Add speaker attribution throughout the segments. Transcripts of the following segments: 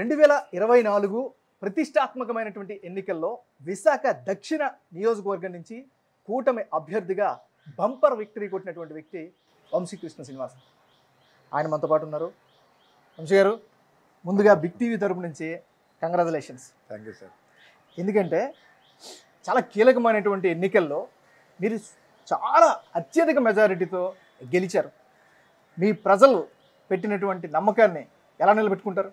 Speaker 1: 2024 ప్రతిష్టాత్మకమైనటువంటి ఎన్నికల్లో విశాఖ దక్షిణ నియోజకవర్గం నుంచి కూటమి అభ్యర్థిగా బంపర్ విక్టరీ కొట్టినటువంటి వ్యక్తి వంశీకృష్ణ శ్రీనివాస్. ఆయన మనతో పాటు ఉన్నారు. వంశీ గారు, ముందుగా బిగ్ టీవీ తరపు నుంచి కంగ్రాచులేషన్స్.
Speaker 2: Thank you sir.
Speaker 1: ఎందుకంటే చాలా కీలకమైనటువంటి ఎన్నికల్లో మీరు చాలా అత్యధిక మెజారిటీతో గెలిచారు. మీ ప్రజలు పెట్టినటువంటి నమ్మకాన్ని ఎలా నిలబెట్టుకుంటారు?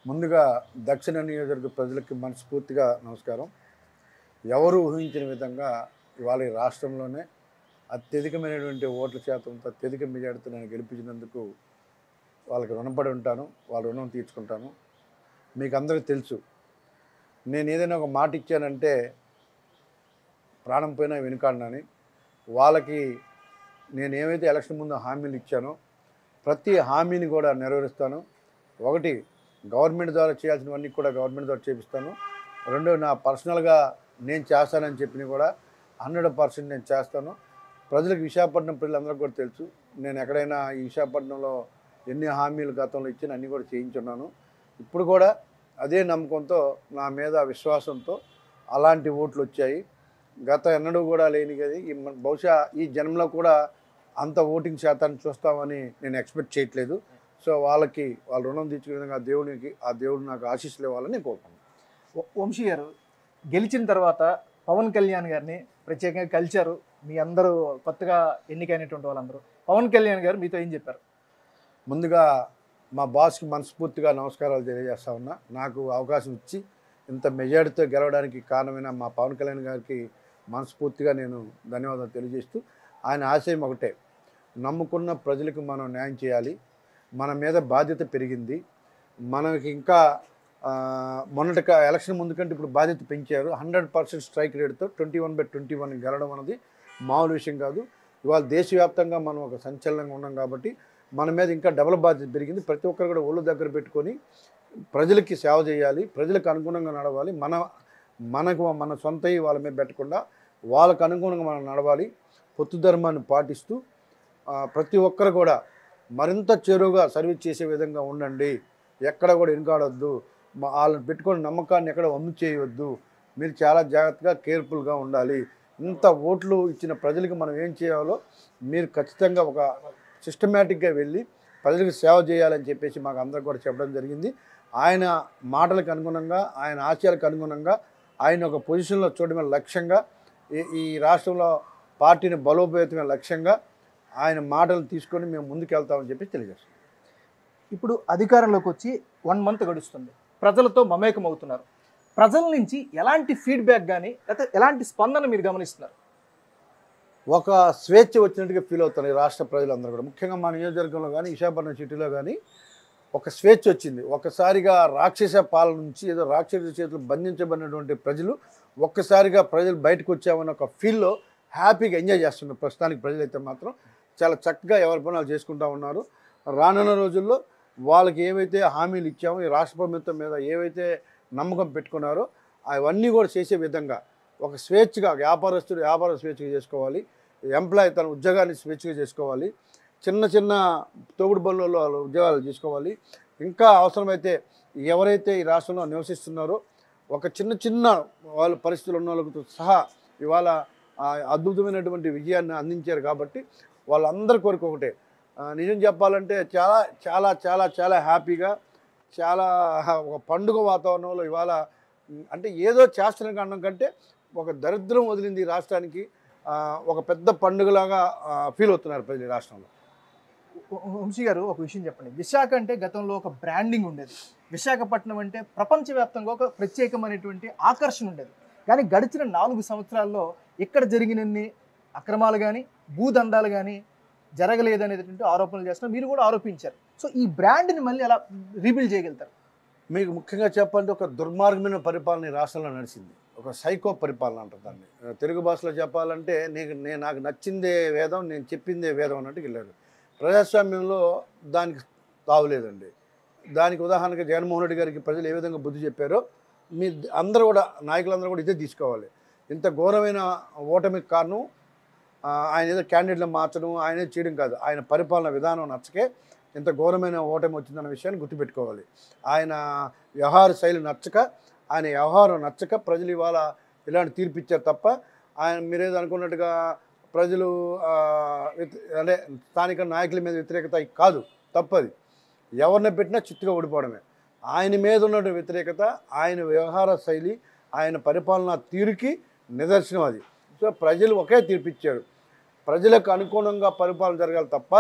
Speaker 2: ముందుగా దక్షిణ నియోజకవర్గ ప్రజలకి మనస్ఫూర్తిగా నమస్కారం. ఎవరు ఊహించిన విధంగా ఇవాళ ఈ రాష్ట్రంలోనే అత్యధికమైనటువంటి ఓట్ల శాతంతో అత్యధిక మెజార్టీతో నేను గెలిపించినందుకు వాళ్ళకి రుణపడి ఉంటాను, వాళ్ళ రుణం తీర్చుకుంటాను. మీకు అందరికీ తెలుసు, నేను ఏదైనా ఒక మాట ఇచ్చానంటే ప్రాణం పోయినా వెనుకాడనని. వాళ్ళకి నేను ఏమైతే ఎలక్షన్ ముందు హామీలు ఇచ్చానో ప్రతి హామీని కూడా నెరవేరుస్తాను. ఒకటి, గవర్నమెంట్ ద్వారా చేయాల్సినవన్నీ కూడా గవర్నమెంట్ ద్వారా చేపిస్తాను. రెండు, నా పర్సనల్గా నేను చేస్తానని చెప్పినవి కూడా 100% నేను చేస్తాను. ప్రజలకు, విశాఖపట్నం ప్రజలందరికీ కూడా తెలుసు, నేను ఎక్కడైనా ఈ విశాఖపట్నంలో ఎన్ని హామీలు గతంలో ఇచ్చిన అన్నీ కూడా చేయించున్నాను. ఇప్పుడు కూడా అదే నమ్మకంతో, నా మీద విశ్వాసంతో అలాంటి ఓట్లు వచ్చాయి. గత ఎన్నడూ కూడా లేని కదా, బహుశా ఈ జన్మలో కూడా అంత ఓటింగ్ శాతాన్ని చూస్తామని నేను ఎక్స్పెక్ట్ చేయట్లేదు. సో వాళ్ళకి వాళ్ళ రుణం తీర్చుకునే విధంగా ఆ దేవుడు నాకు ఆశీస్సులు ఇవ్వాలని నేను కోరుకుంటున్నాను.
Speaker 1: వంశీ గారు, గెలిచిన తర్వాత పవన్ కళ్యాణ్ గారిని ప్రత్యేకంగా కలిశారు. మీ అందరూ కొత్తగా ఎన్నికైనటువంటి వాళ్ళందరూ. పవన్ కళ్యాణ్ గారు మీతో ఏం చెప్పారు?
Speaker 2: ముందుగా మా బాస్కి మనస్ఫూర్తిగా నమస్కారాలు తెలియజేస్తా ఉన్నా. నాకు అవకాశం ఇచ్చి ఇంత మెజారిటీతో గెలవడానికి కారణమైన మా పవన్ కళ్యాణ్ గారికి మనస్ఫూర్తిగా నేను ధన్యవాదాలు తెలియజేస్తూ, ఆయన ఆశయం ఒకటే, నమ్ముకున్న ప్రజలకు మనం న్యాయం చేయాలి. మన మీద బాధ్యత పెరిగింది. మనకి ఇంకా మొన్నటి ఎలక్షన్ ముందు కంటే ఇప్పుడు బాధ్యత పెంచారు. 100% స్ట్రైక్ రేట్తో 21/21 గెలవడం అనేది మామూలు విషయం కాదు. ఇవాళ దేశవ్యాప్తంగా మనం ఒక సంచలనంగా ఉన్నాం కాబట్టి మన మీద ఇంకా డబుల్ బాధ్యత పెరిగింది. ప్రతి ఒక్కరు కూడా ఒళ్ళు దగ్గర పెట్టుకొని ప్రజలకి సేవ చేయాలి, ప్రజలకు అనుగుణంగా నడవాలి. మన సొంత వాళ్ళ మీద పెట్టకుండా వాళ్ళకు అనుగుణంగా మనం నడవాలి. పొత్తు ధర్మాన్ని పాటిస్తూ ప్రతి ఒక్కరు కూడా మరింత చేరువుగా సర్వీస్ చేసే విధంగా ఉండండి. ఎక్కడ కూడా వెనుకాడొద్దు. వాళ్ళని పెట్టుకుని నమ్మకాన్ని ఎక్కడ వమ్ము చేయవద్దు. మీరు చాలా జాగ్రత్తగా కేర్ఫుల్గా ఉండాలి. ఇంత ఓట్లు ఇచ్చిన ప్రజలకు మనం ఏం చేయాలో మీరు ఖచ్చితంగా ఒక సిస్టమేటిక్గా వెళ్ళి ప్రజలకు సేవ చేయాలని చెప్పేసి మాకు అందరికి కూడా చెప్పడం జరిగింది. ఆయన మాటలకు అనుగుణంగా, ఆయన ఆశయాలకు అనుగుణంగా, ఆయన ఒక పొజిషన్లో చూడడమే లక్ష్యంగా, ఈ రాష్ట్రంలో పార్టీని బలోపేతమైన లక్ష్యంగా ఆయన మాటలు తీసుకొని మేము ముందుకెళ్తామని చెప్పి తెలియజేస్తాం.
Speaker 1: ఇప్పుడు అధికారంలోకి వచ్చి 1 మంత్ గడుస్తుంది. ప్రజలతో మమేకం అవుతున్నారు. ప్రజల నుంచి ఎలాంటి ఫీడ్బ్యాక్ కానీ లేకపోతే ఎలాంటి స్పందన మీరు గమనిస్తున్నారు?
Speaker 2: ఒక స్వేచ్ఛ వచ్చినట్టుగా ఫీల్ అవుతారు ఈ రాష్ట్ర ప్రజలందరూ కూడా. ముఖ్యంగా మా నియోజకవర్గంలో కానీ, విశాఖపట్నం సిటీలో కానీ ఒక స్వేచ్ఛ వచ్చింది. ఒక్కసారిగా రాక్షస పాలన నుంచి, ఏదో రాక్షస చేతులు బంధించబడినటువంటి ప్రజలు ఒక్కసారిగా ప్రజలు బయటకు వచ్చామన్న ఒక ఫీల్లో హ్యాపీగా ఎంజాయ్ చేస్తున్నారు. ప్రస్తుతానికి ప్రజలైతే మాత్రం చాలా చక్కగా ఎవరి పనులు చేసుకుంటూ ఉన్నారు. రానున్న రోజుల్లో వాళ్ళకి ఏవైతే హామీలు ఇచ్చామో, ఈ రాష్ట్ర ప్రభుత్వం మీద ఏవైతే నమ్మకం పెట్టుకున్నారో అవన్నీ కూడా చేసే విధంగా ఒక స్వేచ్ఛగా, వ్యాపారస్తుడు వ్యాపారం స్వేచ్ఛగా చేసుకోవాలి, ఎంప్లాయీ తన ఉద్యోగాన్ని స్వేచ్ఛగా చేసుకోవాలి, చిన్న తోగుడు బండ్లలో ఉద్యోగాలు చేసుకోవాలి. ఇంకా అవసరమైతే ఎవరైతే ఈ రాష్ట్రంలో నివసిస్తున్నారో ఒక చిన్న వాళ్ళ పరిస్థితులు ఉన్న వాళ్ళతో సహా ఇవాళ అద్భుతమైనటువంటి విజయాన్ని అందించారు. కాబట్టి వాళ్ళందరి కోరిక ఒకటే, నిజం చెప్పాలంటే చాలా చాలా చాలా చాలా హ్యాపీగా, చాలా ఒక పండుగ వాతావరణంలో ఇవాళ, అంటే ఏదో చేస్తున్న కారణం కంటే ఒక దరిద్రం వదిలింది ఈ రాష్ట్రానికి, ఒక పెద్ద పండుగలాగా ఫీల్ అవుతున్నారు ప్రజలు ఈ రాష్ట్రంలో.
Speaker 1: వంశీ గారు, ఒక విషయం చెప్పండి. విశాఖ అంటే గతంలో ఒక బ్రాండింగ్ ఉండేది. విశాఖపట్నం అంటే ప్రపంచవ్యాప్తంగా ఒక ప్రత్యేకమైనటువంటి ఆకర్షణ ఉండేది. కానీ గడిచిన 4 సంవత్సరాల్లో ఇక్కడ జరిగినన్ని అక్రమాలు కానీ, భూదందాలు కానీ జరగలేదనేటువంటి ఆరోపణలు చేస్తున్నారు. మీరు కూడా ఆరోపించారు. సో ఈ బ్రాండ్ని మళ్ళీ ఎలా రీబిల్డ్ చేయగలుగుతారు?
Speaker 2: మీకు ముఖ్యంగా చెప్పాలంటే ఒక దుర్మార్గమైన పరిపాలన ఈ రాష్ట్రంలో నడిచింది. ఒక సైకో పరిపాలన అంటారు దాన్ని. తెలుగు భాషలో చెప్పాలంటే నాకు నచ్చిందే వేదం, నేను చెప్పిందే వేదం అన్నట్టు వెళ్ళారు. ప్రజాస్వామ్యంలో దానికి తావులేదండి. దానికి ఉదాహరణగా జగన్మోహన్ రెడ్డి గారికి ప్రజలు ఏ విధంగా బుద్ధి చెప్పారో మీ అందరూ కూడా, నాయకులందరూ కూడా ఇదే తీసుకోవాలి. ఇంత ఘోరమైన ఓటమికి కారణం ఆయన ఏదో క్యాండిడేట్లను మార్చడం, ఆయనే చేయడం కాదు. ఆయన పరిపాలన విధానం నచ్చకే ఇంత ఘోరమైన ఓటమి వచ్చిందన్న విషయాన్ని గుర్తుపెట్టుకోవాలి. ఆయన వ్యవహార శైలి నచ్చక, ఆయన వ్యవహారం నచ్చక ప్రజలు ఇవాళ ఇలాంటి తీర్పు ఇచ్చారు తప్ప ఆయన మీరేదో అనుకున్నట్టుగా ప్రజలు అంటే స్థానిక నాయకుల మీద వ్యతిరేకత కాదు, తప్పది. ఎవరిని పెట్టినా చిత్తుగా ఓడిపోవడమే. ఆయన మీద ఉన్న వ్యతిరేకత, ఆయన వ్యవహార శైలి, ఆయన పరిపాలనా తీరుకి నిదర్శనం అది. సో ప్రజలు ఒకే తీర్పు ఇచ్చారు. ప్రజలకు అనుకూలంగా పరిపాలన జరగాలి తప్ప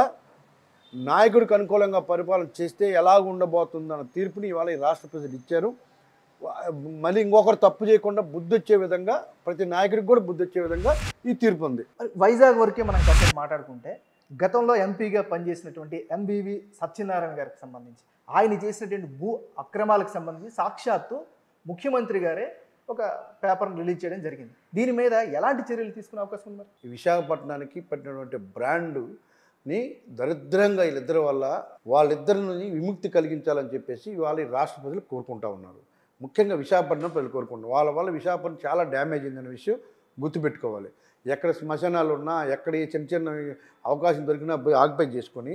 Speaker 2: నాయకుడికి అనుకూలంగా పరిపాలన చేస్తే ఎలాగ ఉండబోతుందన్న తీర్పుని ఇవాళ ఈ రాష్ట్ర ప్రజలు ఇచ్చారు. మళ్ళీ ఇంకొకరు తప్పు చేయకుండా బుద్ధి వచ్చే విధంగా, ప్రతి నాయకుడికి కూడా బుద్ధి వచ్చే విధంగా ఈ తీర్పు ఉంది.
Speaker 1: వైజాగ్ వరకే మనం కాసేపు మాట్లాడుకుంటే, గతంలో ఎంపీగా పనిచేసినటువంటి ఎంబీవి సత్యనారాయణ గారికి సంబంధించి ఆయన చేసినటువంటి భూ అక్రమాలకు సంబంధించి సాక్షాత్తు ముఖ్యమంత్రి గారే ఒక పేపర్ని రిలీజ్ చేయడం జరిగింది. దీని మీద ఎలాంటి చర్యలు తీసుకునే అవకాశం ఉంది?
Speaker 2: ఈ విశాఖపట్నానికి పట్టినటువంటి బ్రాండుని దరిద్రంగా వీళ్ళిద్దరి వల్ల వాళ్ళిద్దరిని విముక్తి కలిగించాలని చెప్పేసి ఇవాళ రాష్ట్ర ప్రజలు కోరుకుంటా ఉన్నారు. ముఖ్యంగా విశాఖపట్నం ప్రజలు కోరుకుంటారు. వాళ్ళ వల్ల విశాఖపట్నం చాలా డ్యామేజ్ అయిందనే విషయం గుర్తుపెట్టుకోవాలి. ఎక్కడ శ్మశానాలు ఉన్నా, ఎక్కడ చిన్న చిన్న అవకాశం దొరికినా పోయి ఆక్యుపై చేసుకొని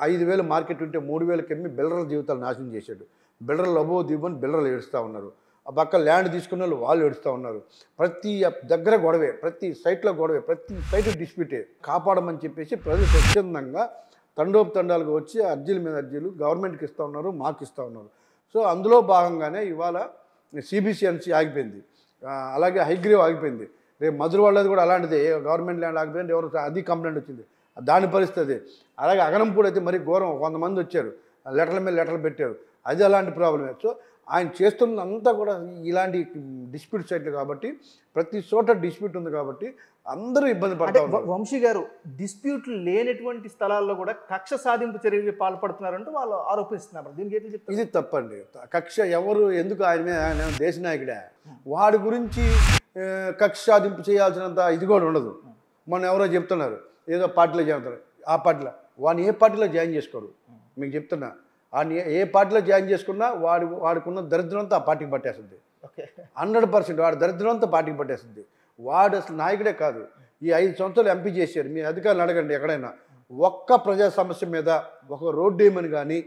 Speaker 2: 5,000 మార్కెట్ ఉంటే 3,000కి అమ్మి బిల్డర్ల జీవితాలు నాశనం చేశాడు. బిల్డర్లు అబో దివ్వని బిల్డర్లు ఏడుస్తూ ఉన్నారు. ఆ పక్క ల్యాండ్ తీసుకున్న వాళ్ళు ఏడుస్తూ ఉన్నారు. ప్రతి దగ్గర గొడవే, ప్రతి సైట్లో గొడవే, ప్రతి సైట్ డిస్ప్యూటే. కాపాడమని చెప్పేసి ప్రజలు స్వచ్ఛందంగా తండోపతండాలుగా వచ్చి అర్జీల మీద అర్జీలు గవర్నమెంట్కి ఇస్తూ ఉన్నారు, మాకు ఇస్తూ ఉన్నారు. సో అందులో భాగంగానే ఇవాళ సిబిసిఎన్సి ఆగిపోయింది, అలాగే హైగ్రీవ్ ఆగిపోయింది. రేపు మధుర వాళ్ళది కూడా అలాంటిది, గవర్నమెంట్ ల్యాండ్ ఆగిపోయింది, ఎవరు అది కంప్లైంట్ వచ్చింది, దాని పరిస్థితి. అలాగే అగనంపూడి అయితే మరీ ఘోరం, కొంతమంది వచ్చారు లెటర్ల మీద లెటర్లు పెట్టారు, అది అలాంటి ప్రాబ్లమే. సో ఆయన చేస్తున్నంతా కూడా ఇలాంటి డిస్ప్యూట్ సైట్లు కాబట్టి, ప్రతి చోట డిస్ప్యూట్ ఉంది కాబట్టి అందరూ ఇబ్బంది పడతారు.
Speaker 1: వంశీ గారు డిస్ప్యూట్లు లేనటువంటి స్థలాల్లో కూడా కక్ష సాధింపు చర్యలు పాల్పడుతున్నారంటూ వాళ్ళు ఆరోపిస్తున్నారు. దీనికి ఏంటి చెప్తారు?
Speaker 2: ఇది తప్పండి. కక్ష ఎవరు ఎందుకు ఆయన మీద, ఆయన దేశ నాయకుడే, వాడి గురించి కక్ష సాధింపు చేయాల్సినంత ఇది కూడా ఉండదు. మొన్న ఎవరో చెప్తున్నారు ఏదో పార్టీలో చేరుతారు, ఆ పార్టీలో వాడిని ఏ పార్టీలో జాయిన్ చేసుకోరు. మీకు చెప్తున్నా, వాడిని ఏ పార్టీలో జాయిన్ చేసుకున్నా వాడికున్న దరిద్రంతో ఆ పార్టీకి పట్టేస్తుంది. 100% వాడి దరిద్రంతో పార్టీకి పట్టేస్తుంది. వాడు అసలు నాయకుడే కాదు. ఈ 5 సంవత్సరాలు ఎంపీ చేశారు. మీ అధికారులు అడగండి ఎక్కడైనా, ఒక్క ప్రజా సమస్య మీద ఒక రోడ్డు వేయమని కానీ,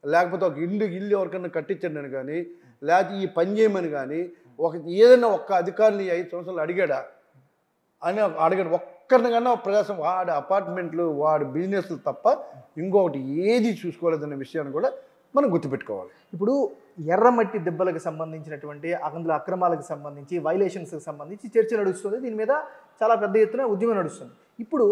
Speaker 2: లేకపోతే ఒక ఇల్లు ఎవరికైనా కట్టించండి అని కానీ, లేకపోతే ఈ పని చేయమని కానీ ఏదైనా ఒక్క అధికారులు 5 సంవత్సరాలు అడిగాడా అని అడగడు. ఒక్కరిని కన్నా ప్రజాసం వాడి అపార్ట్మెంట్లు, వాడి బిజినెస్లు తప్ప ఇంకొకటి ఏది చూసుకోలేదనే విషయాన్ని కూడా మనం గుర్తుపెట్టుకోవాలి.
Speaker 1: ఇప్పుడు ఎర్రమట్టి దెబ్బలకు సంబంధించినటువంటి అందులో అక్రమాలకు సంబంధించి, వైలేషన్స్కి సంబంధించి చర్చ నడుస్తుంది. దీని మీద చాలా పెద్ద ఎత్తున ఉద్యమం నడుస్తుంది. ఇప్పుడు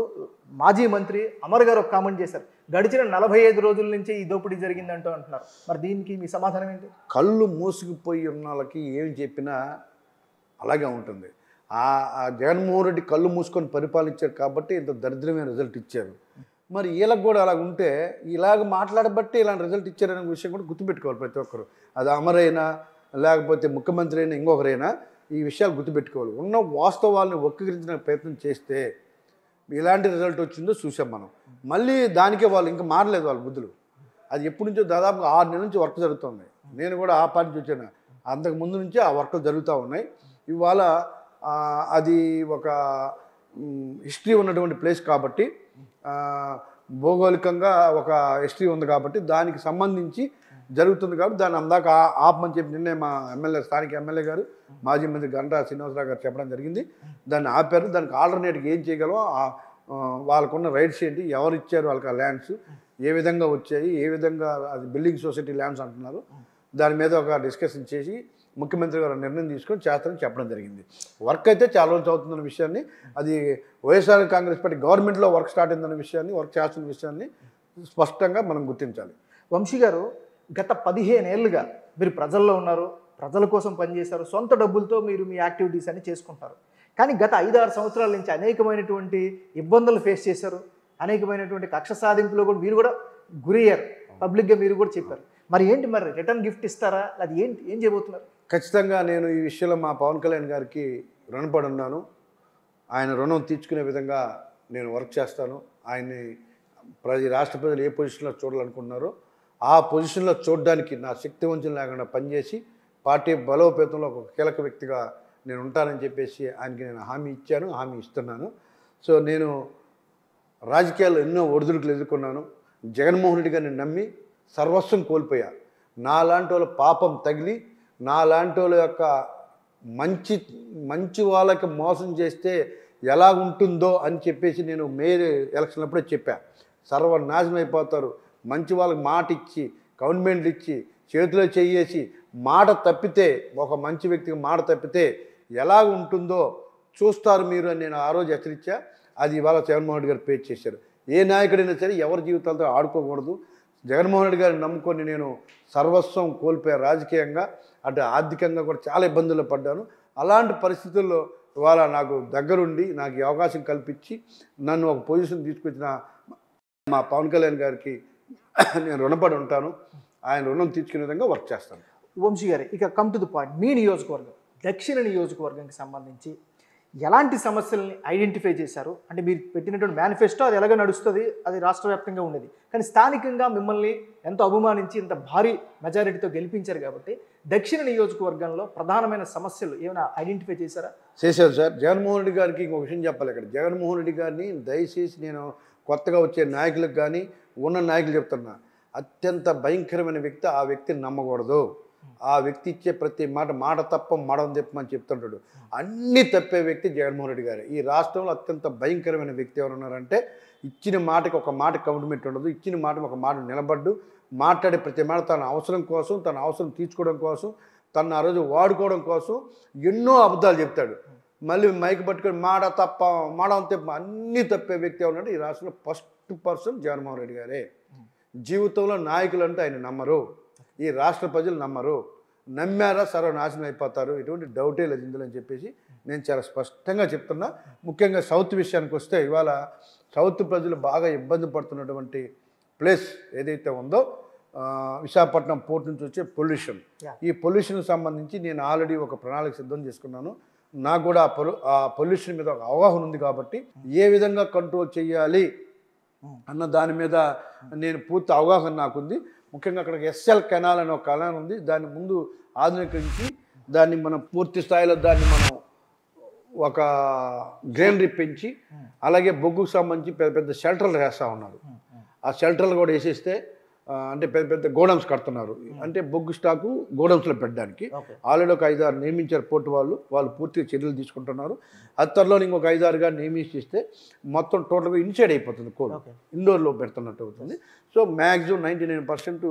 Speaker 1: మాజీ మంత్రి అమర్ గారు ఒక కామెంట్ చేశారు, గడిచిన 45 రోజుల నుంచి ఈ దోపిడీ జరిగిందంటూ అంటున్నారు. మరి దీనికి మీ సమాధానం ఏంటి?
Speaker 2: కళ్ళు మూసుకుపోయి ఉన్న వాళ్ళకి ఏమి చెప్పినా అలాగే ఉంటుంది. ఆ జగన్మోహన్ రెడ్డి కళ్ళు మూసుకొని పరిపాలించారు కాబట్టి ఇంత దరిద్రమైన రిజల్ట్ ఇచ్చారు. మరి వీళ్ళకి కూడా అలా ఉంటే ఇలాగ మాట్లాడబట్టి ఇలాంటి రిజల్ట్ ఇచ్చారనే విషయం కూడా గుర్తుపెట్టుకోవాలి ప్రతి ఒక్కరు. అది అమరైనా లేకపోతే ముఖ్యమంత్రి అయినా ఇంకొకరైనా ఈ విషయాలు గుర్తుపెట్టుకోవాలి. ఉన్న వాస్తవాలను వక్రీకరించిన ప్రయత్నం చేస్తే ఇలాంటి రిజల్ట్ వచ్చిందో చూసాం మనం. మళ్ళీ దానికే వాళ్ళు ఇంకా మారలేదు వాళ్ళ బుద్ధులు. అది ఎప్పటి నుంచో దాదాపు 6 నెలల నుంచి వర్క్ జరుగుతుంది. నేను కూడా ఆ పార్టీ వచ్చాను, అంతకు ముందు నుంచి ఆ వర్క్లు జరుగుతూ ఉన్నాయి. ఇవాళ అది ఒక హిస్టరీ ఉన్నటువంటి ప్లేస్ కాబట్టి, భౌగోళికంగా ఒక హిస్టరీ ఉంది కాబట్టి దానికి సంబంధించి జరుగుతుంది కాబట్టి దాన్ని అందాక ఆపమని చెప్పి నిన్నే మా ఎమ్మెల్యే, స్థానిక ఎమ్మెల్యే గారు, మాజీ మంత్రి గంటా శ్రీనివాసరావు గారు చెప్పడం జరిగింది. దాన్ని ఆపారు. దానికి ఆల్టర్నేట్గా ఏం చేయగలమో, వాళ్ళకున్న రైట్స్ ఏంటి, ఎవరు ఇచ్చారు వాళ్ళకి ఆ ల్యాండ్స్, ఏ విధంగా వచ్చాయి, ఏ విధంగా అది బిల్డింగ్ సొసైటీ ల్యాండ్స్ అంటున్నారు, దాని మీద ఒక డిస్కషన్ చేసి ముఖ్యమంత్రి గారు నిర్ణయం తీసుకొని చేస్తారని చెప్పడం జరిగింది. వర్క్ అయితే చాలా రోజులు అవుతుందన్న విషయాన్ని, అది వైఎస్ఆర్ కాంగ్రెస్ పార్టీ గవర్నమెంట్లో వర్క్ స్టార్ట్ అయిందన్న విషయాన్ని, వర్క్ చేస్తున్న విషయాన్ని స్పష్టంగా మనం గుర్తించాలి.
Speaker 1: వంశీ గారు, గత 15 ఏళ్ళుగా మీరు ప్రజల్లో ఉన్నారు, ప్రజల కోసం పనిచేశారు, సొంత డబ్బులతో మీరు మీ యాక్టివిటీస్ అన్ని చేసుకుంటారు. కానీ గత 5-6 సంవత్సరాల నుంచి అనేకమైనటువంటి ఇబ్బందులు ఫేస్ చేశారు, అనేకమైనటువంటి కక్ష సాధింపులో కూడా మీరు కూడా గురయ్యారు, పబ్లిక్గా మీరు కూడా చెప్పారు. మరి ఏంటి, మరి రిటర్న్ గిఫ్ట్ ఇస్తారా, అది ఏంటి, ఏం చేయబోతున్నారు?
Speaker 2: ఖచ్చితంగా నేను ఈ విషయంలో మా పవన్ కళ్యాణ్ గారికి రుణపడి ఉన్నాను. ఆయన రుణం తీర్చుకునే విధంగా నేను వర్క్ చేస్తాను. ఆయన్ని రాష్ట్ర ప్రజలు ఏ పొజిషన్లో చూడాలనుకుంటున్నారో ఆ పొజిషన్లో చూడడానికి నా శక్తి వంచన లేకుండా పనిచేసి పార్టీ బలోపేతంలో ఒక కీలక వ్యక్తిగా నేను ఉంటానని చెప్పేసి ఆయనకి నేను హామీ ఇచ్చాను, హామీ ఇస్తున్నాను. సో నేను రాజకీయాల్లో ఎన్నో ఒడిదుడుకులు ఎదుర్కొన్నాను. జగన్మోహన్ రెడ్డి గారిని నమ్మి సర్వస్వం కోల్పోయా. నాలాంటి వాళ్ళ పాపం తగిలి, నాలాంటి వాళ్ళ యొక్క మంచి వాళ్ళకి మోసం చేస్తే ఎలా ఉంటుందో అని చెప్పేసి నేను మేయర్ ఎలక్షన్ అప్పుడే చెప్పా. సర్వనాశనం అయిపోతారు. మంచి వాళ్ళకి మాట ఇచ్చి, గవర్నమెంట్లు ఇచ్చి, చేతిలో చెయ్యేసి మాట తప్పితే, ఒక మంచి వ్యక్తికి మాట తప్పితే ఎలా ఉంటుందో చూస్తారు మీరు అని నేను ఆ రోజు హెచ్చరించా. అది ఇవాళ జగన్మోహన్ రెడ్డి గారు పేజ్ చేశారు. ఏ నాయకుడైనా సరే ఎవరి జీవితాలతో ఆడుకోకూడదు. జగన్మోహన్ రెడ్డి గారిని నమ్ముకొని నేను సర్వస్వం కోల్పోయా. రాజకీయంగా అటు ఆర్థికంగా కూడా చాలా ఇబ్బందులు పడ్డాను. అలాంటి పరిస్థితుల్లో ఇవాళ నాకు దగ్గరుండి నాకు ఈ అవకాశం కల్పించి నన్ను ఒక పొజిషన్ తీసుకొచ్చిన మా పవన్ కళ్యాణ్ గారికి నేను రుణపడి ఉంటాను. ఆయన రుణం తీర్చుకునే విధంగా వర్క్ చేస్తాను.
Speaker 1: వంశీ గారు, ఇక కమ్ టు ది పాయింట్. మీ నియోజకవర్గం, దక్షిణ నియోజకవర్గానికి సంబంధించి ఎలాంటి సమస్యల్ని ఐడెంటిఫై చేశారు? అంటే మీరు పెట్టినటువంటి మేనిఫెస్టో అది ఎలాగ నడుస్తుంది, అది రాష్ట్ర వ్యాప్తంగా ఉండేది. కానీ స్థానికంగా మిమ్మల్ని ఎంతో అభిమానించి ఇంత భారీ మెజారిటీతో గెలిపించారు కాబట్టి దక్షిణ నియోజకవర్గంలో ప్రధానమైన సమస్యలు ఏమైనా ఐడెంటిఫై చేశారా?
Speaker 2: చేశారు సార్. జగన్మోహన్ రెడ్డి గారికి ఇంకొక విషయం చెప్పాలి. ఇక్కడ జగన్మోహన్ రెడ్డి గారిని దయచేసి నేను కొత్తగా వచ్చే నాయకులకు కానీ ఉన్న నాయకులు చెప్తున్నా, అత్యంత భయంకరమైన వ్యక్తి. ఆ వ్యక్తిని నమ్మకూడదు. ఆ వ్యక్తి ఇచ్చే ప్రతి మాట తప్ప మడం తెప్పమని చెప్తుంటాడు. అన్నీ తప్పే వ్యక్తి జగన్మోహన్ రెడ్డి గారు. ఈ రాష్ట్రంలో అత్యంత భయంకరమైన వ్యక్తి ఎవరు ఉన్నారంటే, ఇచ్చిన మాటకి ఒక మాట కమిట్మెంట్ ఉండదు, ఇచ్చిన మాటకి ఒక మాట నిలబడ్డు, మాట్లాడే ప్రతి మాట తన అవసరం కోసం, తన అవసరం తీర్చుకోవడం కోసం, తను ఆ రోజు వాడుకోవడం కోసం ఎన్నో అబద్ధాలు చెప్తాడు. మళ్ళీ మైక్ పట్టుకొని మాట తప్ప మడం తెప్ప అన్నీ తప్పే వ్యక్తి ఎవరంటే ఈ రాష్ట్రంలో ఫస్ట్ పర్సన్ జగన్మోహన్ రెడ్డి గారే. జీవితంలో నాయకులు అంటే ఆయన నమ్మరు, ఈ రాష్ట్ర ప్రజలు నమ్మరు. నమ్మారా సర్వనాశనం అయిపోతారు. ఎటువంటి డౌటే లేదు ఇందులో అని చెప్పేసి నేను చాలా స్పష్టంగా చెప్తున్నా. ముఖ్యంగా సౌత్ విషయానికి వస్తే, ఇవాళ సౌత్ ప్రజలు బాగా ఇబ్బంది పడుతున్నటువంటి ప్లేస్ ఏదైతే ఉందో విశాఖపట్నం పోర్ట్ నుంచి వచ్చే పొల్యూషన్. ఈ పొల్యూషన్కి సంబంధించి నేను ఆల్రెడీ ఒక ప్రణాళిక సిద్ధం చేసుకున్నాను. నాకు కూడా ఆ పొల్యూషన్ మీద ఒక అవగాహన ఉంది కాబట్టి ఏ విధంగా కంట్రోల్ చేయాలి అన్న దాని మీద నేను పూర్తి అవగాహన నాకుంది. ముఖ్యంగా అక్కడ ఎస్ఎల్ కెనాల్ అనే ఒక కెనాల్ ఉంది. దాన్ని ముందు ఆధునీకరించి దాన్ని మనం పూర్తి స్థాయిలో దాన్ని మనం ఒక గ్రీనరీ పెంచి, అలాగే బొగ్గుకు సంబంధించి పెద్ద పెద్ద షెల్టర్లు వేస్తూ ఉన్నారు. ఆ షెల్టర్లు కూడా వేసేస్తే అంటే పెద్ద పెద్ద గోడౌన్స్ కడుతున్నారు. అంటే బొగ్గు స్టాకు గోడౌన్స్లో పెట్టడానికి ఆల్రెడీ ఒక 5-6 నియమించారు పోర్టు వాళ్ళు పూర్తిగా చర్యలు తీసుకుంటున్నారు. త్వరలో ఇంకొక 5-6గా నియమిస్తే మొత్తం టోటల్గా ఇన్సైడ్ అయిపోతుంది, కోల్ ఇండోర్లో పెడుతున్నట్టు అవుతుంది. సో మ్యాక్సిమం 99%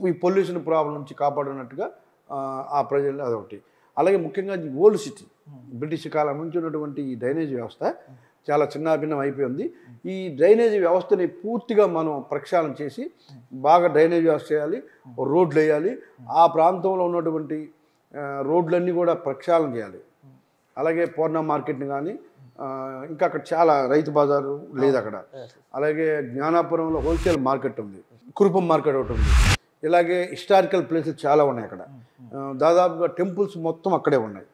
Speaker 2: ఈ పొల్యూషన్ ప్రాబ్లం నుంచి కాపాడున్నట్టుగా ఆ ప్రజలు అదొకటి. అలాగే ముఖ్యంగా ఓల్డ్ సిటీ బ్రిటిష్ కాలం నుంచి ఉన్నటువంటి ఈ డ్రైనేజ్ వ్యవస్థ చాలా చిన్నాభిన్నం అయిపోయింది. ఈ డ్రైనేజీ వ్యవస్థని పూర్తిగా మనం ప్రక్షాళన చేసి బాగా డ్రైనేజ్ వ్యవస్థ చేయాలి, రోడ్లు వేయాలి. ఆ ప్రాంతంలో ఉన్నటువంటి రోడ్లన్నీ కూడా ప్రక్షాళన చేయాలి. అలాగే పూర్ణ మార్కెట్ని కానీ ఇంకా అక్కడ చాలా రైతు బజారు లేదు అక్కడ. అలాగే జ్ఞానాపురంలో హోల్సేల్ మార్కెట్ ఉంది, కురుపం మార్కెట్ ఒకటి ఉంది. ఇలాగే హిస్టారికల్ ప్లేసెస్ చాలా ఉన్నాయి అక్కడ. దాదాపుగా టెంపుల్స్ మొత్తం అక్కడే ఉన్నాయి.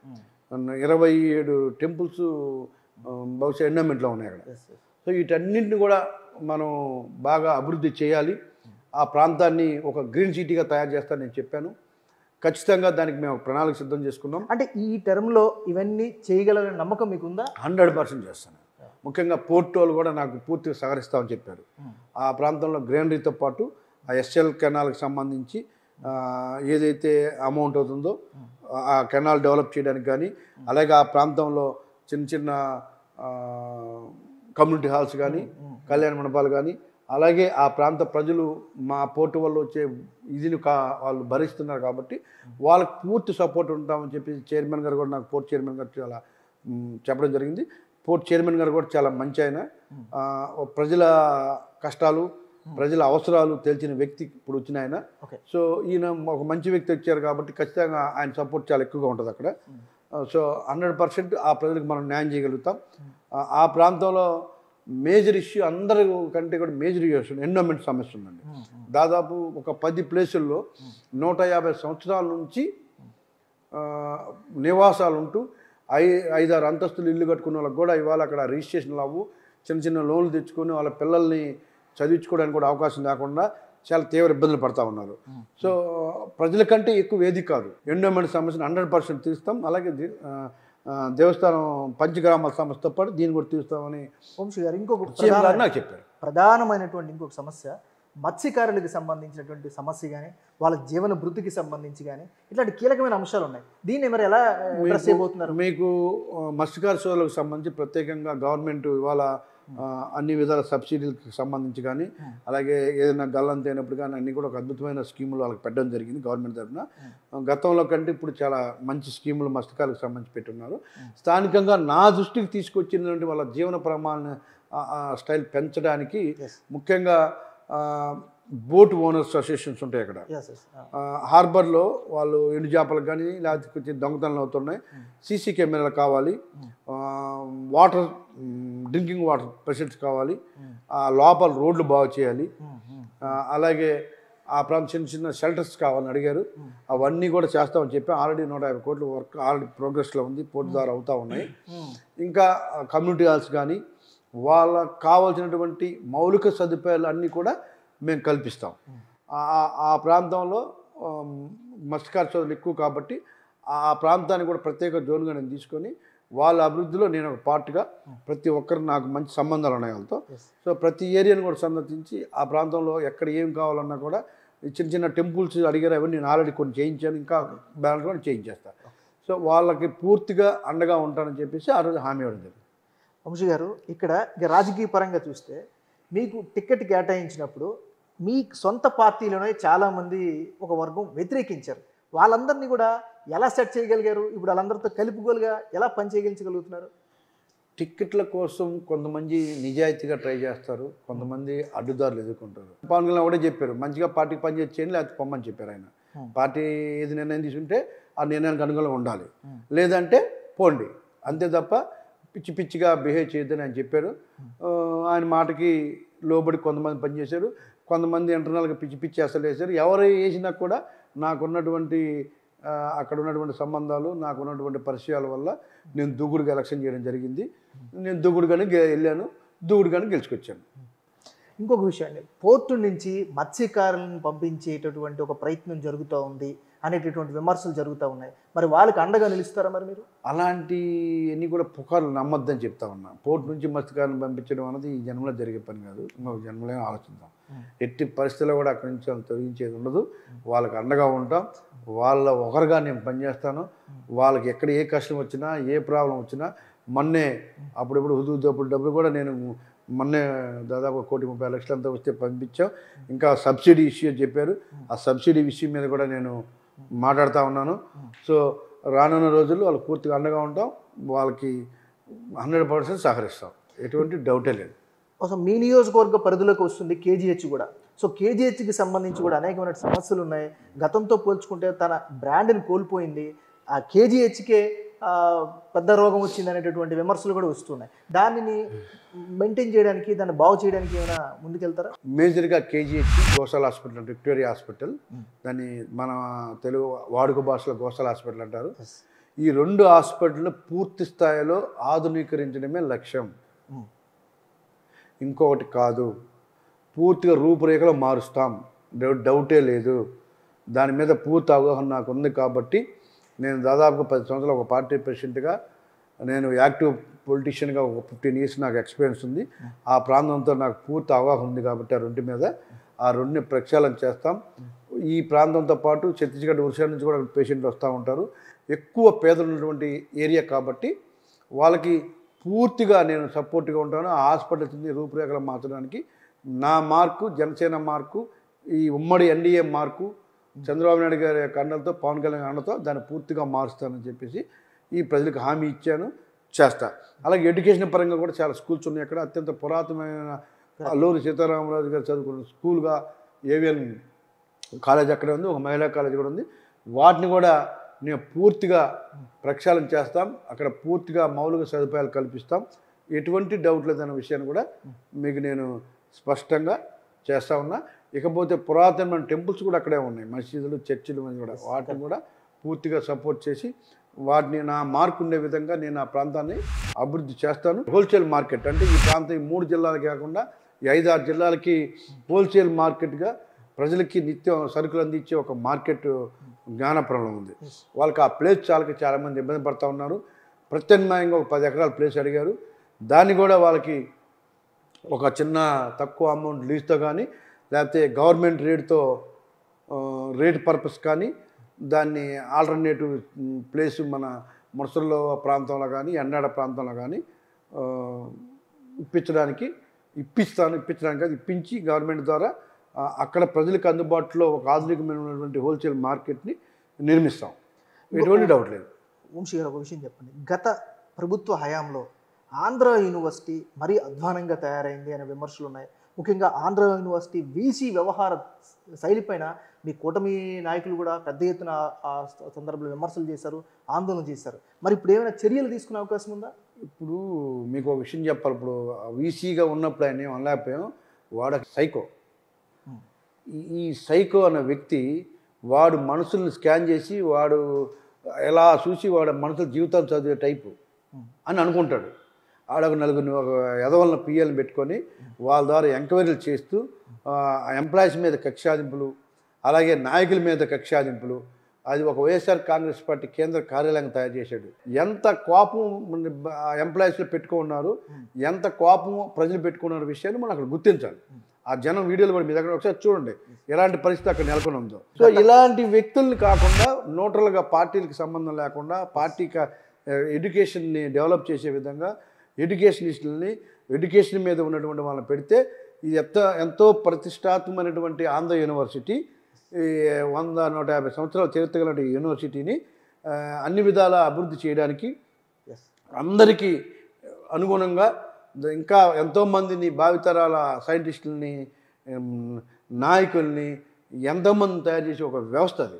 Speaker 2: 27 టెంపుల్స్ బహుశా ఎండోమెంట్లో ఉన్నాయి అక్కడ. సో వీటన్నింటిని కూడా మనం బాగా అభివృద్ధి చేయాలి. ఆ ప్రాంతాన్ని ఒక గ్రీన్ సిటీగా తయారు చేస్తానని నేను చెప్పాను. ఖచ్చితంగా దానికి మేము ప్రణాళిక సిద్ధం చేసుకున్నాం.
Speaker 1: అంటే ఈ టర్మ్లో ఇవన్నీ చేయగలనే నమ్మకం మీకుందా?
Speaker 2: 100% చేస్తాను. ముఖ్యంగా పోర్ట్ వాళ్ళు కూడా నాకు పూర్తిగా సహకరిస్తామని చెప్పారు. ఆ ప్రాంతంలో గ్రీనరీతో పాటు ఆ ఎస్ఎల్ కెనాల్కి సంబంధించి ఏదైతే అమౌంట్ అవుతుందో ఆ కెనాల్ డెవలప్ చేయడానికి కానీ, అలాగే ఆ ప్రాంతంలో చిన్న చిన్న కమ్యూనిటీ హాల్స్ కానీ, కళ్యాణ మండపాలు కానీ, అలాగే ఆ ప్రాంత ప్రజలు మా పోర్టు వల్ల వచ్చే ఇదిని వాళ్ళు భరిస్తున్నారు కాబట్టి వాళ్ళకి పూర్తి సపోర్ట్ ఉంటామని చెప్పి చైర్మన్ గారు కూడా, నాకు పోర్ట్ చైర్మన్ గారు చాలా చెప్పడం జరిగింది. పోర్ట్ చైర్మన్ గారు కూడా చాలా మంచి ఆయన, ప్రజల కష్టాలు ప్రజల అవసరాలు తెలిసిన వ్యక్తి ఇప్పుడు వచ్చిన ఆయన. సో ఈయన ఒక మంచి వ్యక్తి వచ్చారు కాబట్టి ఖచ్చితంగా ఆయన సపోర్ట్ చాలా ఎక్కువగా ఉంటుంది అక్కడ. సో 100% ఆ ప్రజలకు మనం న్యాయం చేయగలుగుతాం. ఆ ప్రాంతంలో మేజర్ ఇష్యూ అందరి కంటే కూడా మేజర్ ఇష్యూ ఎండోమెంట్ సమస్య ఉందండి. దాదాపు ఒక 10 ప్లేసుల్లో 150 సంవత్సరాల నుంచి నివాసాలు ఉంటూ 5-6 అంతస్తులు ఇల్లు కట్టుకున్న వాళ్ళకి కూడా ఇవాళ అక్కడ రిజిస్ట్రేషన్లు అవ్వు, చిన్న చిన్న లోన్లు తెచ్చుకొని వాళ్ళ పిల్లల్ని చదివించుకోవడానికి కూడా అవకాశం లేకుండా చాలా తీవ్ర ఇబ్బందులు పడతా ఉన్నారు. సో ప్రజల కంటే ఎక్కువ ఏది కాదు, ఎండోమెంట్ సమస్యను 100% తీస్తాం. అలాగే దేవస్థానం పంచగ్రామాల సమస్యతో పాటు దీన్ని కూడా తీస్తామని
Speaker 1: వంశీ గారు ఇంకొక
Speaker 2: నాకు చెప్పారు.
Speaker 1: ప్రధానమైనటువంటి ఇంకొక సమస్య మత్స్యకారులకు సంబంధించినటువంటి సమస్య కానీ వాళ్ళ జీవన భృతికి సంబంధించి కానీ ఇట్లాంటి కీలకమైన అంశాలు ఉన్నాయి. దీన్ని మరి ఎలా అడ్రస్ చేయబోతున్నారు?
Speaker 2: మీకు మత్స్యకార సోదరులకు సంబంధించి ప్రత్యేకంగా గవర్నమెంట్ ఇవాళ అన్ని విధాల సబ్సిడీలకు సంబంధించి కానీ అలాగే ఏదైనా గల్లంత అయినప్పుడు కానీ అన్ని కూడా ఒక అద్భుతమైన స్కీములు వాళ్ళకి పెట్టడం జరిగింది గవర్నమెంట్ తరఫున. గతంలో కంటే ఇప్పుడు చాలా మంచి స్కీములు మత్స్యకారులకు సంబంధించి పెట్టున్నారు. స్థానికంగా నా దృష్టికి తీసుకొచ్చినటువంటి వాళ్ళ జీవన ప్రమాణ స్టైల్ పెంచడానికి ముఖ్యంగా బోట్ ఓనర్స్ అసోసియేషన్స్ ఉంటాయి అక్కడ. హార్బర్లో వాళ్ళు ఎండు చేపలకు కానీ లేకపోతే కొంచెం దొంగతనాలు అవుతున్నాయి, సీసీ కెమెరాలు కావాలి, వాటర్ డ్రింకింగ్ వాటర్ ఫెసిలిటీస్ కావాలి, లోపల రోడ్లు బాగు చేయాలి, అలాగే ఆ ప్రాంతం చిన్న చిన్న షెల్టర్స్ కావాలని అడిగారు. అవన్నీ కూడా చేస్తామని చెప్పి ఆల్రెడీ 150 కోట్ల వర్క్ ఆల్రెడీ ప్రోగ్రెస్లో ఉంది, పోర్టు ద్వారా అవుతూ ఉన్నాయి. ఇంకా కమ్యూనిటీ హాల్స్ కానీ వాళ్ళకు కావాల్సినటువంటి మౌలిక సదుపాయాలు అన్నీ కూడా మేము కల్పిస్తాం. ఆ ప్రాంతంలో మత్స్యకార సోదరులు ఎక్కువ కాబట్టి ఆ ప్రాంతాన్ని కూడా ప్రత్యేక జోన్గా నేను తీసుకొని వాళ్ళ అభివృద్ధిలో నేను ఒక పార్ట్గా ప్రతి ఒక్కరు నాకు మంచి సంబంధాలు ఉన్నాయి వాళ్ళతో. సో ప్రతి ఏరియాని కూడా సందర్శించి ఆ ప్రాంతంలో ఎక్కడ ఏం కావాలన్నా కూడా చిన్న చిన్న టెంపుల్స్ అడిగారు, అవన్నీ నేను ఆల్రెడీ కొన్ని చేయించాను, ఇంకా బ్యాలెన్స్ కూడా చేయించేస్తాను. సో వాళ్ళకి పూర్తిగా అండగా ఉంటానని చెప్పేసి ఆ రోజు హామీ ఇవ్వడం జరిగింది.
Speaker 1: వంశీ గారు, ఇక్కడ రాజకీయ పరంగా చూస్తే మీకు టికెట్ కేటాయించినప్పుడు మీ సొంత పార్టీలోనే చాలామంది ఒక వర్గం వ్యతిరేకించారు. వాళ్ళందరినీ కూడా ఎలా సెట్ చేయగలిగారు? ఇప్పుడు వాళ్ళందరితో కలుపుగోలుగా ఎలా పనిచేయగలుగుతున్నారు?
Speaker 2: టిక్కెట్ల కోసం కొంతమంది నిజాయితీగా ట్రై చేస్తారు, కొంతమంది అడ్డుదారులు ఎదుర్కొంటారు. పవన్ కళ్యాణ్ కూడా చెప్పారు, మంచిగా పార్టీకి పనిచేసి చేయండి లేకపోతే పొమ్మని చెప్పారు. ఆయన పార్టీ ఏది నిర్ణయం తీసుకుంటే ఆ నిర్ణయానికి అనుగుణంగా ఉండాలి, లేదంటే పోండి, అంతే తప్ప పిచ్చి పిచ్చిగా బిహేవ్ చేయొద్దని ఆయన చెప్పారు. ఆయన మాటకి లోబడి కొంతమంది పనిచేశారు, కొంతమంది ఇంటర్నల్గా పిచ్చి పిచ్చి అసలు వేశారు. ఎవరు వేసినా కూడా నాకున్నటువంటి అక్కడ ఉన్నటువంటి సంబంధాలు, నాకు ఉన్నటువంటి పరిచయాల వల్ల నేను దూకుడుగా ఎలక్షన్ చేయడం జరిగింది. నేను దూకుడుగానే వెళ్ళాను, దూకుడుగానే గెలుచుకొచ్చాను.
Speaker 1: ఇంకొక విషయం అండి, పోర్టు నుంచి మత్స్యకారులను పంపించేటటువంటి ఒక ప్రయత్నం జరుగుతూ ఉంది అనేటటువంటి విమర్శలు జరుగుతూ ఉన్నాయి. మరి వాళ్ళకి అండగా నిలుస్తారా మరి మీరు?
Speaker 2: అలాంటివన్నీ కూడా పుకార్లు నమ్మొద్దని చెప్తా ఉన్నా. పోర్టు నుంచి మత్స్యకారులను పంపించడం అనేది ఈ జన్మలో జరిగే పని కాదు, ఇంకొక జన్మలో ఆలోచిద్దాం. ఎట్టి పరిస్థితుల్లో కూడా అక్కడి నుంచి వాళ్ళు తొలగించేది ఉండదు. వాళ్ళకి అండగా ఉంటాం, వాళ్ళ ఒకరుగా నేను పనిచేస్తాను. వాళ్ళకి ఎక్కడ ఏ కష్టం వచ్చినా ఏ ప్రాబ్లం వచ్చినా మొన్నే అప్పుడప్పుడు హుదూదప్పుడు డబ్బులు కూడా నేను మొన్నే దాదాపు 1,30,00,000 అంతా వస్తే పంపించాం. ఇంకా సబ్సిడీ ఇష్యూ చెప్పారు, ఆ సబ్సిడీ విషయం మీద కూడా నేను మాట్లాడుతూ ఉన్నాను. సో రానున్న రోజుల్లో వాళ్ళకి పూర్తిగా అండగా ఉంటాం, వాళ్ళకి 100% సహకరిస్తాం, ఎటువంటి డౌటే లేదు.
Speaker 1: అసలు మీ నియోజకవర్గ పరిధిలోకి వస్తుంది కేజీహెచ్ కూడా. సో కేజీహెచ్కి సంబంధించి కూడా అనేకమైన సమస్యలు ఉన్నాయి. గతంతో పోల్చుకుంటే తన బ్రాండ్ని కోల్పోయింది, ఆ కేజీహెచ్కే పెద్ద రోగం వచ్చింది అనేటటువంటి విమర్శలు కూడా వస్తున్నాయి. దానిని మెయింటైన్ చేయడానికి, దాన్ని బాగు చేయడానికి ఏమైనా ముందుకెళ్తారా?
Speaker 2: మేజర్గా KGH Gosala hospital, Victoria hospital, దాన్ని మన తెలుగు వాడుక భాషలో గోసాల హాస్పిటల్ అంటారు. ఈ 2 హాస్పిటల్ పూర్తి స్థాయిలో ఆధునీకరించడమే లక్ష్యం, ఇంకొకటి కాదు. పూర్తిగా రూపురేఖలు మారుస్తాం, డౌటే లేదు. దాని మీద పూర్తి అవగాహన నాకు ఉంది. కాబట్టి నేను దాదాపుగా 10 సంవత్సరాలు ఒక పార్టీ ప్రెసిడెంట్గా, నేను యాక్టివ్ పొలిటీషియన్గా ఒక 15 years నాకు ఎక్స్పీరియన్స్ ఉంది. ఆ ప్రాంతంతో నాకు పూర్తి అవగాహన ఉంది. కాబట్టి ఆ 2 మీద ఆ 2ని ప్రక్షాళన చేస్తాం. ఈ ప్రాంతంతో పాటు ఛత్తీస్గఢ్, ఒరిస్సా నుంచి కూడా పేషెంట్లు వస్తూ ఉంటారు. ఎక్కువ పేదలు ఉన్నటువంటి ఏరియా కాబట్టి వాళ్ళకి పూర్తిగా నేను సపోర్ట్గా ఉంటాను. ఆ హాస్పిటల్స్ని రూపురేఖలు మార్చడానికి నా మార్కు, జనసేన మార్కు, ఈ ఉమ్మడి ఎన్డీఏ మార్కు, చంద్రబాబు నాయుడు గారి కండలతో, పవన్ కళ్యాణ్ అండతో దాన్ని పూర్తిగా మారుస్తానని చెప్పేసి ఈ ప్రజలకు హామీ ఇచ్చాను, చేస్తా. అలాగే ఎడ్యుకేషన్ పరంగా కూడా చాలా స్కూల్స్ ఉన్నాయి అక్కడ. అత్యంత పురాతనమైన అల్లూరి సీతారామరాజు గారు చదువుకున్న స్కూల్గా ఏవిఎన్ కాలేజ్ అక్కడే ఉంది, ఒక మహిళా కాలేజ్ కూడా ఉంది. వాటిని కూడా నేను పూర్తిగా ప్రక్షాళన చేస్తాం, అక్కడ పూర్తిగా మౌలిక సదుపాయాలు కల్పిస్తాం. ఎటువంటి డౌట్ లేదన్న విషయాన్ని కూడా మీకు నేను స్పష్టంగా చేస్తూ ఉన్నా. ఇకపోతే పురాతనమైన టెంపుల్స్ కూడా అక్కడే ఉన్నాయి, మసీదులు, చర్చిలు కూడా, వాటిని కూడా పూర్తిగా సపోర్ట్ చేసి వాటిని నా మార్కు ఉండే విధంగా నేను ఆ ప్రాంతాన్ని అభివృద్ధి చేస్తాను. హోల్సేల్ మార్కెట్ అంటే ఈ ప్రాంతం ఈ 3 జిల్లాలకి కాకుండా ఈ 5-6 జిల్లాలకి హోల్సేల్ మార్కెట్గా ప్రజలకి నిత్యం సరుకులు అందించే ఒక మార్కెట్ జ్ఞానపురంలో ఉంది. వాళ్ళకి ఆ ప్లేస్ చాలామంది ఇబ్బంది పడుతూ ఉన్నారు. ప్రత్యామ్నాయంగా ఒక 10 ఎకరాల ప్లేస్ అడిగారు, దాన్ని కూడా వాళ్ళకి ఒక చిన్న తక్కువ అమౌంట్ లీజ్తో కానీ లేకపోతే గవర్నమెంట్ రేట్ పర్పస్ కానీ దాన్ని ఆల్టర్నేటివ్ ప్లేస్ మన ముడసల్లో ప్రాంతంలో కానీ ఎండాడ ప్రాంతంలో కానీ ఇప్పించడానికి ఇప్పించి గవర్నమెంట్ ద్వారా అక్కడ ప్రజలకు అందుబాటులో ఒక ఆధునికమైనటువంటి హోల్సేల్ మార్కెట్ని నిర్మిస్తాం. ఎటువంటి డౌట్ లేదు.
Speaker 1: వంశీ గారు ఒక విషయం చెప్పండి, గత ప్రభుత్వ హయాంలో ఆంధ్ర యూనివర్సిటీ మరీ అధ్వానంగా తయారైంది అనే విమర్శలు ఉన్నాయి. ముఖ్యంగా ఆంధ్ర యూనివర్సిటీ వీసీ వ్యవహార శైలిపైన మీ కూటమి నాయకులు కూడా పెద్ద ఎత్తున ఆ సందర్భంలో విమర్శలు చేశారు, ఆందోళన చేశారు. మరి ఇప్పుడు ఏమైనా చర్యలు తీసుకునే అవకాశం ఉందా?
Speaker 2: ఇప్పుడు మీకు ఒక విషయం చెప్పాలి. ఇప్పుడు వీసీగా ఉన్నప్పుడు ఆయన ఏం అనలేకపోయాం, వాడు సైకో. ఈ సైకో అనే వ్యక్తి వాడు మనసుల్ని స్కాన్ చేసి వాడు ఎలా చూసి వాడు మనసుల జీవితాలు చదివే టైపు అని అనుకుంటాడు. ఆడొక నలుగురిని ఒక ఎదవలన పిఎల్ని పెట్టుకొని వాళ్ళ ద్వారా ఎంక్వైరీలు చేస్తూ ఎంప్లాయీస్ మీద కక్షాదింపులు, అలాగే నాయకుల మీద కక్షాదింపులు, అది ఒక వైఎస్ఆర్ కాంగ్రెస్ పార్టీ కేంద్ర కార్యాలయం తయారు చేశాడు. ఎంత కోపం ఎంప్లాయీస్లో పెట్టుకున్నారు, ఎంత కోపం ప్రజలు పెట్టుకున్న విషయాన్ని మనం అక్కడ గుర్తించాలి. ఆ జనం వీడియోలు కూడా మీ దగ్గర ఒకసారి చూడండి ఎలాంటి పరిస్థితి అక్కడ నెలకొని ఉందో. సో ఇలాంటి వ్యక్తుల్ని కాకుండా న్యూట్రల్గా పార్టీలకు సంబంధం లేకుండా పార్టీకి ఎడ్యుకేషన్ని డెవలప్ చేసే విధంగా ఎడ్యుకేషనిస్టులని ఎడ్యుకేషన్ మీద ఉన్నటువంటి వాళ్ళని పెడితే ఇది ఎంతో ప్రతిష్టాత్మకమైనటువంటి ఆంధ్ర యూనివర్సిటీ 100-150 సంవత్సరాల చరిత్ర గల యూనివర్సిటీని అన్ని విధాల అభివృద్ధి చేయడానికి అందరికీ అనుగుణంగా ఇంకా ఎంతోమందిని భావితరాల సైంటిస్టులని నాయకుల్ని ఎంతోమంది తయారు చేసే ఒక వ్యవస్థ అది.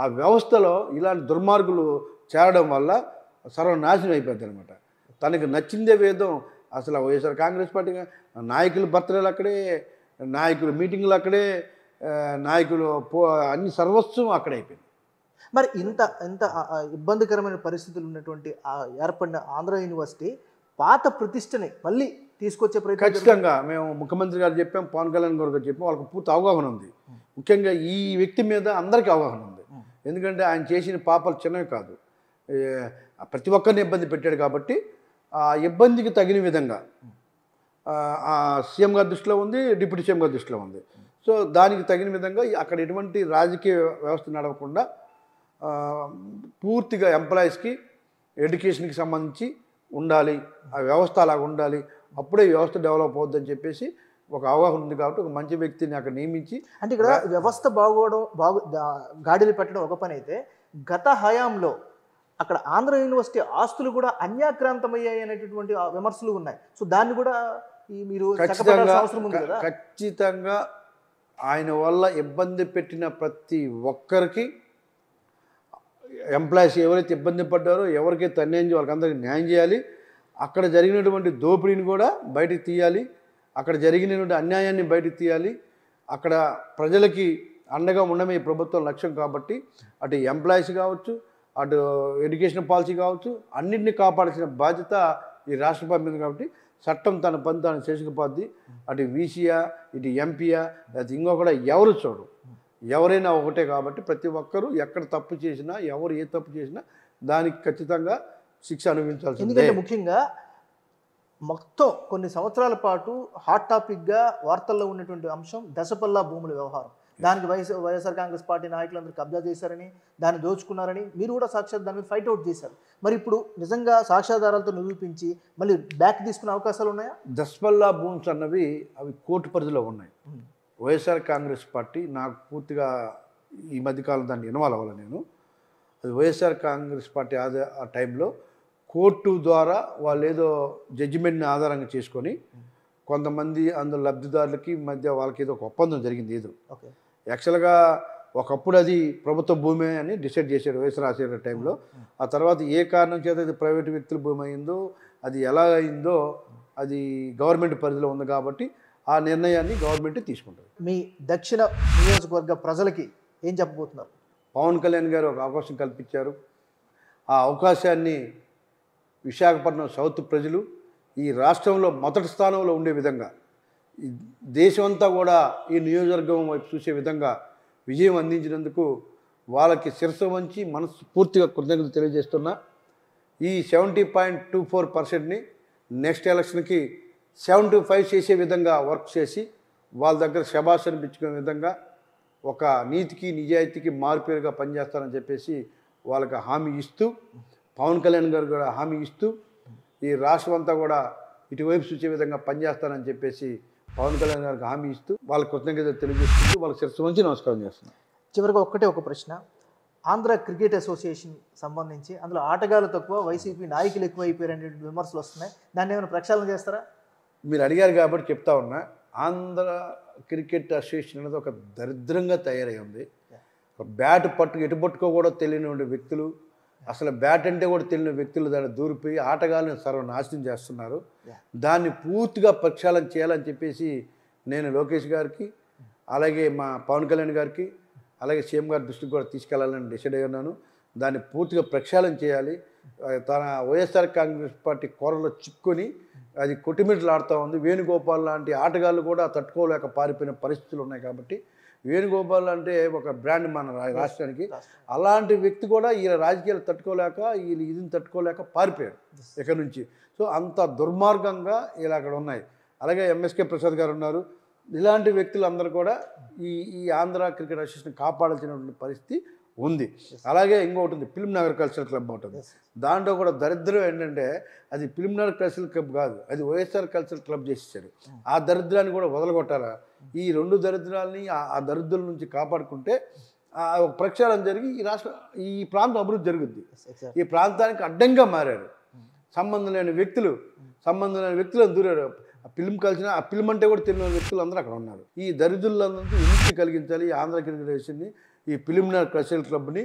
Speaker 2: ఆ వ్యవస్థలో ఇలాంటి దుర్మార్గులు చేరడం వల్ల సర్వనాశనం అయిపోద్ది అనమాట. తనకి నచ్చిందే వేదం. అసలు వైఎస్ఆర్ కాంగ్రెస్ పార్టీ నాయకుల బర్త్డేలు అక్కడే, నాయకుల మీటింగులు అక్కడే, నాయకులు అన్ని సర్వస్వం అక్కడే అయిపోయింది.
Speaker 1: మరి ఇంత ఇబ్బందికరమైన పరిస్థితులు ఉన్నటువంటి ఏర్పడిన ఆంధ్ర యూనివర్సిటీ పాత ప్రతిష్టని మళ్ళీ తీసుకొచ్చే ప్రయత్నం
Speaker 2: ఖచ్చితంగా మేము ముఖ్యమంత్రి గారు చెప్పాం, పవన్ కళ్యాణ్ గారు చెప్పాం. వాళ్ళకి పూర్తి అవగాహన ఉంది. ముఖ్యంగా ఈ వ్యక్తి మీద అందరికీ అవగాహన ఉంది. ఎందుకంటే ఆయన చేసిన పాపాలు చిన్నవి కాదు, ప్రతి ఒక్కరిని ఇబ్బంది పెట్టాడు. కాబట్టి ఆ ఇబ్బందికి తగిన విధంగా సీఎం గారి దృష్టిలో ఉంది, డిప్యూటీ సీఎం గారి దృష్టిలో ఉంది. సో దానికి తగిన విధంగా అక్కడ ఎటువంటి రాజకీయ వ్యవస్థ నడవకుండా పూర్తిగా ఎంప్లాయీస్కి ఎడ్యుకేషన్కి సంబంధించి ఉండాలి, ఆ వ్యవస్థ అలాగ ఉండాలి, అప్పుడే వ్యవస్థ డెవలప్ అవుద్దని చెప్పేసి ఒక అవగాహన ఉంది. కాబట్టి ఒక మంచి వ్యక్తిని అక్కడ నియమించి,
Speaker 1: అంటే ఇక్కడ వ్యవస్థ గాడిలు పెట్టడం ఒక పని అయితే, గత హయాంలో అక్కడ ఆంధ్ర యూనివర్సిటీ ఆస్తులు కూడా అన్యాక్రాంతమయ్యాయి అనేటటువంటి విమర్శలు ఉన్నాయి. సో దాన్ని కూడా మీరు
Speaker 2: ఖచ్చితంగా ఆయన వల్ల ఇబ్బంది పెట్టిన ప్రతి ఒక్కరికి, ఎంప్లాయీస్ ఎవరైతే ఇబ్బంది పడ్డారో ఎవరికైతే అన్యాయం వాళ్ళకి అందరికీ న్యాయం చేయాలి. అక్కడ జరిగినటువంటి దోపిడీని కూడా బయటకు తీయాలి, అక్కడ జరిగినటువంటి అన్యాయాన్ని బయటకు తీయాలి. అక్కడ ప్రజలకి అండగా ఉండమే ఈ ప్రభుత్వం లక్ష్యం. కాబట్టి అటు ఎంప్లాయీస్ కావచ్చు, అటు ఎడ్యుకేషన్ పాలసీ కావచ్చు, అన్నింటినీ కాపాడాల్సిన బాధ్యత ఈ రాష్ట్రపతి మీద. కాబట్టి చట్టం తన పని తాను చేసుకుపోద్ది. అటు వీసీయా, ఇటు ఎంపీయా, లేకపోతే ఇంకొకటి ఎవరు చూడరు, ఎవరైనా ఒకటే. కాబట్టి ప్రతి ఒక్కరూ ఎక్కడ తప్పు చేసినా, ఎవరు ఏ తప్పు చేసినా దానికి ఖచ్చితంగా శిక్ష అనుభవించాల్సింది.
Speaker 1: ఎందుకంటే ముఖ్యంగా మొత్తం కొన్ని సంవత్సరాల పాటు హాట్ టాపిక్గా వార్తల్లో ఉన్నటువంటి అంశం దశపల్లా భూముల వ్యవహారం. దానికి వైఎస్ఆర్ కాంగ్రెస్ పార్టీ నాయకులందరూ కబ్జా చేశారని, దాన్ని దోచుకున్నారని మీరు కూడా సాక్షాత్ దాని మీద ఫైట్ అవుట్ చేశారు. మరి ఇప్పుడు నిజంగా సాక్ష్యాధారాలతో నిరూపించి మళ్ళీ బ్యాక్ తీసుకునే అవకాశాలు ఉన్నాయా?
Speaker 2: దశపల్లా భూమ్స్ అన్నవి అవి కోర్టు పరిధిలో ఉన్నాయి. వైఎస్ఆర్ కాంగ్రెస్ పార్టీ నాకు పూర్తిగా ఈ మధ్యకాలం దాన్ని ఇన్వాల్వ్ అవ్వాలి నేను. అది వైఎస్ఆర్ కాంగ్రెస్ పార్టీ ఆ టైంలో కోర్టు ద్వారా వాళ్ళు ఏదో జడ్జిమెంట్ని ఆధారంగా చేసుకొని కొంతమంది అందులో లబ్ధిదారులకి మధ్య వాళ్ళకి ఏదో ఒక ఒప్పందం జరిగింది. ఏదో యాక్చువల్గా ఒకప్పుడు అది ప్రభుత్వ భూమి అని డిసైడ్ చేశాడు వైఎస్ రాజశేఖర టైంలో. ఆ తర్వాత ఏ కారణం చేత అది ప్రైవేటు వ్యక్తుల భూమి అయిందో, అది ఎలా అయిందో అది గవర్నమెంట్ పరిధిలో ఉంది. కాబట్టి ఆ నిర్ణయాన్ని గవర్నమెంట్ తీసుకుంటుంది.
Speaker 1: మీ దక్షిణ నియోజకవర్గ ప్రజలకి ఏం చెప్పబోతున్నారు?
Speaker 2: పవన్ కళ్యాణ్ గారు ఒక అవకాశం కల్పించారు. ఆ అవకాశాన్ని విశాఖపట్నం సౌత్ ప్రజలు ఈ రాష్ట్రంలో మొదటి స్థానంలో ఉండే విధంగా, ఈ దేశమంతా కూడా ఈ నియోజకవర్గం వైపు చూసే విధంగా విజయం అందించినందుకు వాళ్ళకి శిరస్సు వంచి మనస్ఫూర్తిగా కృతజ్ఞతలు తెలియజేస్తున్నా. ఈ 70.24%ని నెక్స్ట్ ఎలక్షన్కి 7 to 5 చేసే విధంగా వర్క్ చేసి వాళ్ళ దగ్గర శభాష్ అనిపించుకునే విధంగా ఒక నీతికి నిజాయితీకి మారుపేరుగా పనిచేస్తారని చెప్పేసి వాళ్ళకి హామీ ఇస్తూ పవన్ కళ్యాణ్ గారు కూడా హామీ ఇస్తూ ఈ రాష్ట్రం అంతా కూడా ఇటువైపు చూసే విధంగా పనిచేస్తానని చెప్పేసి పవన్ కళ్యాణ్ గారికి హామీ ఇస్తూ వాళ్ళ కృతజ్ఞతలు తెలియజేస్తూ వాళ్ళకి శిరస్సు వంచి నమస్కారం చేస్తున్నాను.
Speaker 1: చివరిగా ఒక ప్రశ్న, ఆంధ్ర క్రికెట్ అసోసియేషన్ సంబంధించి అందులో ఆటగాళ్ళు తక్కువ, వైసీపీ నాయకులు ఎక్కువ అయిపోయారనే విమర్శలు వస్తున్నాయి. దాన్ని ఏమైనా ప్రక్షాళన చేస్తారా?
Speaker 2: మీరు అడిగారు కాబట్టి చెప్తా ఉన్నా, ఆంధ్ర క్రికెట్ అసోసియేషన్ అనేది ఒక దరిద్రంగా తయారై ఉంది. బ్యాట్ ఎటు పట్టుకో కూడా తెలియని వ్యక్తులు, అసలు బ్యాట్ అంటే కూడా తెలియని వ్యక్తులు దాన్ని దూరిపోయి ఆటగాళ్ళని సర్వనాశనం చేస్తున్నారు. దాన్ని పూర్తిగా ప్రక్షాళన చేయాలని చెప్పేసి నేను లోకేష్ గారికి, అలాగే మా పవన్ కళ్యాణ్ గారికి, అలాగే సీఎం గారి దృష్టికి కూడా తీసుకెళ్లాలని డిసైడ్ అయి ఉన్నాను. దాన్ని పూర్తిగా ప్రక్షాళన చేయాలి. తన వైఎస్ఆర్ కాంగ్రెస్ పార్టీ కూరలో చిక్కుని అది కొట్టిమిట్లు ఆడుతూ ఉంది. వేణుగోపాల్ లాంటి ఆటగాళ్ళు కూడా తట్టుకోలేక పారిపోయిన పరిస్థితులు ఉన్నాయి. కాబట్టి వేణుగోపాల్ అంటే ఒక బ్రాండ్ మన రాష్ట్రానికి. అలాంటి వ్యక్తి కూడా ఈయన రాజకీయాలు తట్టుకోలేక, వీళ్ళు ఇదిని తట్టుకోలేక పారిపోయాడు ఇక్కడ నుంచి. సో అంత దుర్మార్గంగా ఇలా అక్కడ ఉన్నాయి. అలాగే ఎంఎస్కే ప్రసాద్ గారు ఉన్నారు. ఇలాంటి వ్యక్తులందరూ కూడా ఈ ఆంధ్ర క్రికెట్ అసోసియేషన్ కాపాడాల్సినటువంటి పరిస్థితి ఉంది. అలాగే ఇంకొకటి ఉంది, ఫిల్మ్ నగర్ కల్చరల్ క్లబ్ ఉంటుంది. దాంట్లో కూడా దరిద్రం ఏంటంటే అది ఫిల్మ్ నగర్ కల్చరల్ క్లబ్ కాదు, అది వైఎస్ఆర్ కల్చరల్ క్లబ్ చేసేసారు. ఆ దరిద్రాన్ని కూడా వదలగొట్టారా? ఈ 2 దరిద్రాలని ఆ దరిద్రుల నుంచి కాపాడుకుంటే ఒక ప్రక్షాళన జరిగి ఈ ప్రాంతం అభివృద్ధి జరుగుద్ది. ఈ ప్రాంతానికి అడ్డంగా మారారు సంబంధం లేని వ్యక్తులను దూరారు. ఆ ఫిల్మ్ కలిసిన ఆ ఫిల్మ్ అంటే కూడా తెలియని వ్యక్తులు అందరూ అక్కడ ఉన్నారు. ఈ దరిద్రులందరికీ విముక్తి కలిగించాలి. ఈ ఆంధ్ర క్రికెట్ అసోసియేషన్ని, ఈ ఫిల్మ్ నగర్ కల్చరల్ క్లబ్ని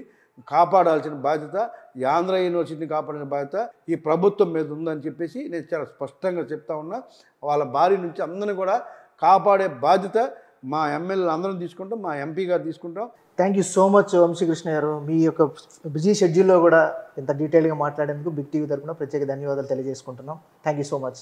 Speaker 2: కాపాడాల్సిన బాధ్యత, ఈ ఆంధ్ర యూనివర్సిటీని కాపాడిన బాధ్యత ఈ ప్రభుత్వం మీద ఉందని చెప్పేసి నేను చాలా స్పష్టంగా చెప్తా ఉన్నా. వాళ్ళ భారీ నుంచి అందరినీ కూడా కాపాడే బాధ్యత మా ఎమ్మెల్యేలు అందరం తీసుకుంటాం, మా ఎంపీ గారు తీసుకుంటాం.
Speaker 1: Thank you so much Vamshikrishna గారు. మీ యొక్క బిజీ షెడ్యూల్లో కూడా ఇంత డీటెయిల్గా మాట్లాడేందుకు బిగ్ టీవీ తరఫున ప్రత్యేక ధన్యవాదాలు తెలియజేసుకుంటున్నాం. Thank you so much.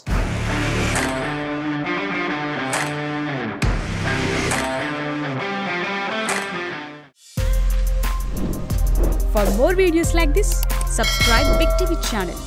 Speaker 3: For more videos like this, subscribe Big TV channel.